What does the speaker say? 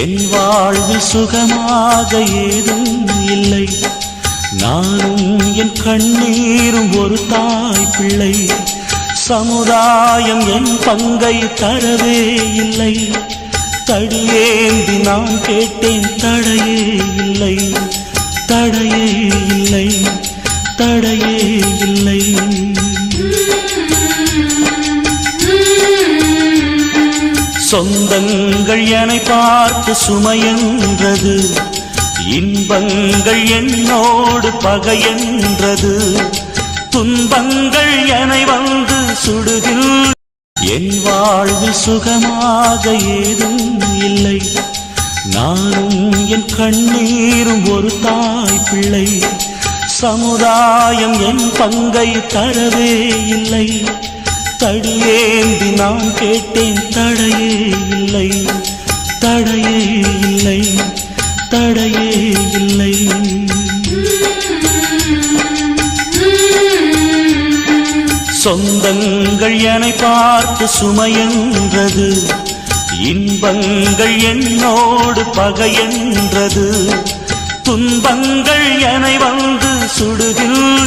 என் வாழ்வில் சுகமாக ஏதும் இல்லை. நானும் என் கண்ணீரும் ஒரு தாய் பிள்ளை. சமுதாயம் என் பங்கை தரவே இல்லை. தடியேந்தி நான் கேட்டேன், தடையே இல்லை, தடையே இல்லை, தடையே இல்லை. சொந்தங்கள் என்னை பார்த்து சுமையென்றது, இன்பங்கள் என்னோடு பகையென்றது. துன்பங்கள் என்னை வந்து சுடுகின்ற என் வாழ்வில் சுகமாக ஏதும் இல்லை. நானும் என் கண்ணீரும் ஒரு தாய் பிள்ளை. சமுதாயம் என் பங்கை தரவே இல்லை. தடியேந்தி நான் கேட்டேன், தடையே இல்லை, தடையே இல்லை, தடையே இல்லை. சொந்தங்கள் என்னை பார்த்து சுமையென்றது, இன்பங்கள் என்னோடு பகையென்றது. துன்பங்கள் என்னை வந்து சுடுகின்ற